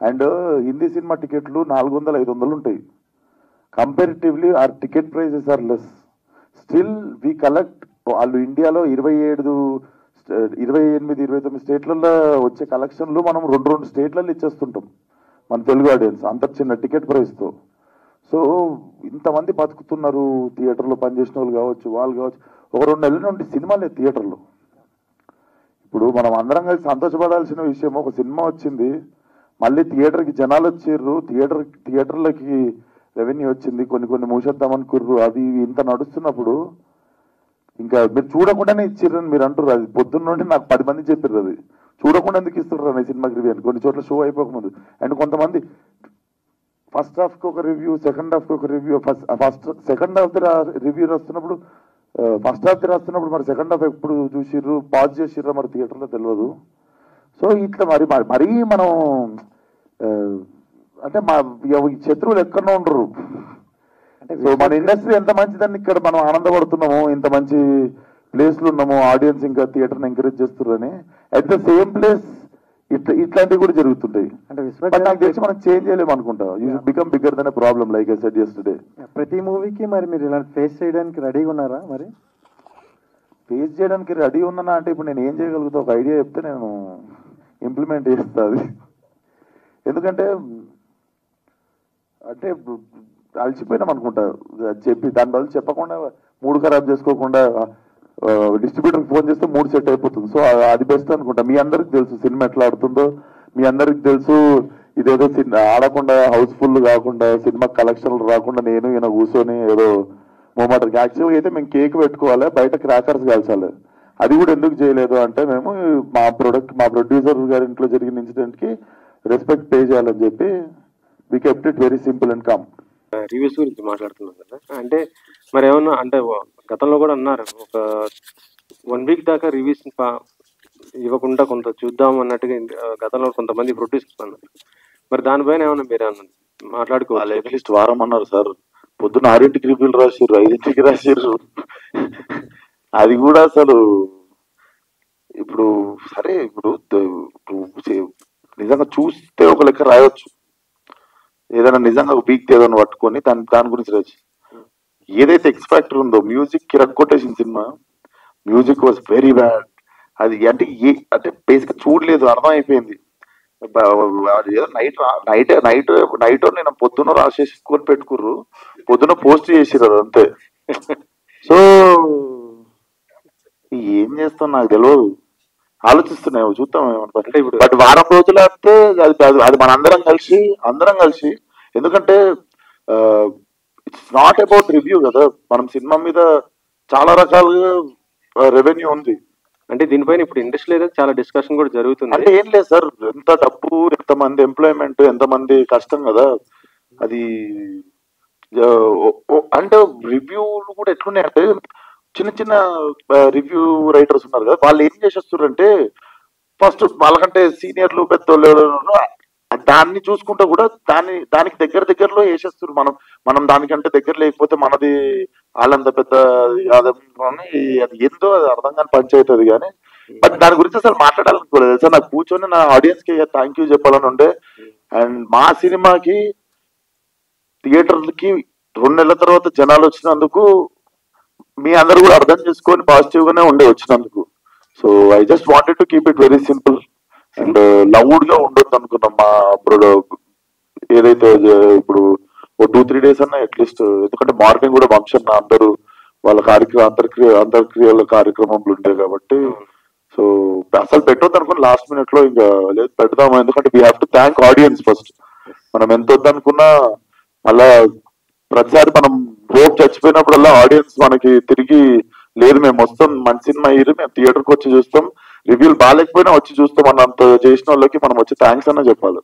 And Hindi cinema టికెట్లు 400-500 ఉంటాయి. Comparatively our ticket prices are less. Still we collect. వాళ్ళు ఇండియాలో 28-29 స్టేట్లలో వచ్చే కలెక్షన్లు మనం 2 స్టేట్లలో ఇచ్చేస్తుంటాం మన తెలుగు ఆడియన్స్ అంత చిన్న టికెట్ ప్రైస్తో. సో ఇంతమంది బతుకుతున్నారు థియేటర్లో పనిచేసిన వాళ్ళు కావచ్చు, వాళ్ళు కావచ్చు. ఒక 2 నెలల నుండి సినిమా లేదు థియేటర్లో. ఇప్పుడు మనం అందరం కలిసి సంతోషపడాల్సిన విషయం, ఒక సినిమా వచ్చింది, మళ్ళీ థియేటర్కి జనాలు వచ్చిర్రు, థియేటర్లకి రెవెన్యూ వచ్చింది, కొన్ని మూసేద్దామనుకుర్రు, అది ఇంత నడుస్తున్నప్పుడు ఇంకా మీరు చూడకుండానే ఇచ్చిర్రని మీరు అంటారు. అది పొద్దున్న నుండి నాకు 10 మంది చెప్పారు, అది చూడకుండా ఎందుకు ఇస్తున్నారు అనే సినిమాకి రివ్యూ అని. కొన్ని చోట్ల షో అయిపోకముందు. అండ్ కొంతమంది ఫస్ట్ హాఫ్కి ఒక రివ్యూ, సెకండ్ హాఫ్కి ఒక రివ్యూ. సెకండ్ హాఫ్ రివ్యూ రాస్తున్నప్పుడు, ఫస్ట్ హాఫ్ రాస్తున్నప్పుడు మరి సెకండ్ హాఫ్ ఎప్పుడు చూసిర్రు, పాజ్ చేసిర్రా మరి థియేటర్లో తెలియదు. సో ఇట్లా మరీ మనం అంటే మా శత్రువులు ఎక్కడో ఉండరు. సో మన ఇండస్ట్రీ ఎంత మంచిదని ఇక్కడ మనం ఆనందపడుతున్నాము, ఇంత మంచి ప్లేస్లు ఉన్నాము, ఆడియన్స్ ఇంకా థియేటర్ని ఎంకరేజ్ చేస్తున్నారని. అట్ ద సేమ్ ప్లేస్ ఇట్లాంటివి కూడా జరుగుతుంటాయి. అంటే నాకు తెలిసి మనం చేంజ్ చేయలేము అనుకుంటా. You become bigger than problem, like I said yesterday. ప్రతి మూవీకి మరి మీరు ఇలాంటి ఫేస్ చేయడానికి రెడీగా ఉన్నారా? మరి ఫేస్ చేయడానికి రెడీ ఉన్నానా అంటే ఇప్పుడు నేను ఏం చేయగలుగుతా, ఒక ఐడియా చెప్తే నేను ఇంప్లిమెంట్ చేస్తా అది. ఎందుకంటే అంటే అలసిపోయినాం అనుకుంటా చెప్పి, దాని బదులు చెప్పకుండా మూడు ఖరాబ్ చేసుకోకుండా డిస్ట్రిబ్యూటర్కి ఫోన్ చేస్తే మూడు సెట్ అయిపోతుంది. సో అది బెస్ట్ అనుకుంటా. మీ అందరికి తెలుసు సినిమా ఎట్లా ఆడుతుందో, మీ అందరికి తెలుసు. ఇదేదో ఆడకుండా హౌస్ఫుల్ కాకుండా సినిమా కలెక్షన్లు రాకుండా నేను ఈయన కూర్చొని ఏదో మూమెంట్. యాక్చువల్గా అయితే మేము కేక్ పెట్టుకోవాలి, బయట క్రాకర్స్ కాల్చాలి. అది కూడా ఎందుకు చేయలేదు అంటే మేము మా ప్రొడ్యూసర్ గారి ఇంట్లో జరిగిన ఇన్సిడెంట్కి రెస్పెక్ట్ పే చేయాలని చెప్పి we kept it very simple and calm. Reviews గురించి మాట్లాడుతున్నాం కదా, అంటే మరి ఏమన్నా అంటే గతంలో కూడా అన్నారు ఒక 1 వీక్ దాకా రివ్యూస్ ఇవ్వకుండా కొంత చూద్దాం అన్నట్టుగా గతంలో కొంతమంది ప్రొడ్యూసర్స్ అన్నారు. మరి దానిపైన ఏమన్నా మీరు అన్నది మాట్లాడుకోవాలి? అట్లీస్ట్ వారం అన్నారు సార్. పొద్దున్న 6ంటికి రివ్యూలు రాసిర్రు, 5ంటికి రాసిర్రు. అది కూడా అసలు ఇప్పుడు సరే, ఇప్పుడు నిజంగా చూస్తే ఒక లెక్క రాయొచ్చు, ఏదైనా నిజంగా వీక్ ఏదైనా పట్టుకొని దాని గురించి రాయొచ్చు. ఏదైతే ఎక్స్పెక్టర్ ఉందో music quotation cinema, music was very bad. అది అంటే బేసిక్ చూడలేదు, అర్థమైపోయింది. నైట్ నేను పొద్దున రాసేసుకొని పెట్టుకుర్రు, పొద్దున పోస్ట్ చేసిర్రు అంతే. సో ఏం చేస్తాం నాకు తెలియదు, ఆలోచిస్తున్నాయి, చూద్దాం ఏమంటే. బట్ వారం రోజులు అంటే అది మన అందరం కలిసి ఎందుకంటే ఇట్స్ నాట్ అబౌట్ రివ్యూ కదా, మనం సినిమా మీద చాలా రకాలుగా రెవెన్యూ ఉంది. అంటే దీనిపైన ఇప్పుడు ఇండస్ట్రీ లేదా చాలా డిస్కషన్ కూడా జరుగుతుంది. అంటే ఏం లేదు సార్, ఎంత డబ్బు, ఎంతమంది ఎంప్లాయ్మెంట్, ఎంతమంది కష్టం కదా అది. అంటే రివ్యూలు కూడా ఎట్లున్నాయంటే, చిన్న రివ్యూ రైటర్స్ ఉన్నారు కదా, వాళ్ళు ఏం చేసేస్తారంటే ఫస్ట్ వాళ్ళకంటే సీనియర్లు పెద్దోళ్ళు దాన్ని చూసుకుంటా కూడా దానికి దగ్గరలో వేసేస్తారు. మనం దానికంటే దగ్గర లేకపోతే మనది వాళ్ళంత పెద్ద అది ఏందో అది అర్థం కాని పంచాయతీ అది. కానీ బట్ దాని గురించి అసలు మాట్లాడాలనుకోలేదు సార్. నాకు కూర్చొని నా ఆడియన్స్ కి థ్యాంక్ యూ చెప్పాలని ఉండే. అండ్ మా సినిమాకి థియేటర్లకి 2 నెలల తర్వాత జనాలు వచ్చినందుకు మీ అందరు కూడా అర్థం చేసుకొని పాజిటివ్ గానే వచ్చినందుకు. So I just wanted to keep it very simple and loud గా ఉండొద్దు అనుకున్నాం. మా అప్పుడు ఏదైతే ఇప్పుడు 2-3 డేస్ అన్నా అట్లీస్ట్, ఎందుకంటే మార్నింగ్ కూడా ఫంక్షన్ అందరూ వాళ్ళ అంతర్క్రియల కార్యక్రమంలో ఉంటాయి కాబట్టి. సో అసలు పెట్టొద్దు అనుకుని లాస్ట్ మినిట్ లో ఇంకా లేదు పెడదాము, ఎందుకంటే we have to thank audience first. మనం ఎంత వద్దనుకున్నా మళ్ళా ప్రతిసారి మనం హోప్ చచ్చిపోయినప్పుడల్లా ఆడియన్స్ మనకి తిరిగి లేదు మేము వస్తాం, మంచి సినిమా అయ్యి మేము థియేటర్కి వచ్చి చూస్తాం, రివ్యూలు బాగాలేకపోయినా వచ్చి చూస్తాం అన్నంత చేసిన వాళ్ళకి మనం వచ్చి థ్యాంక్స్ అన్న చెప్పాలి.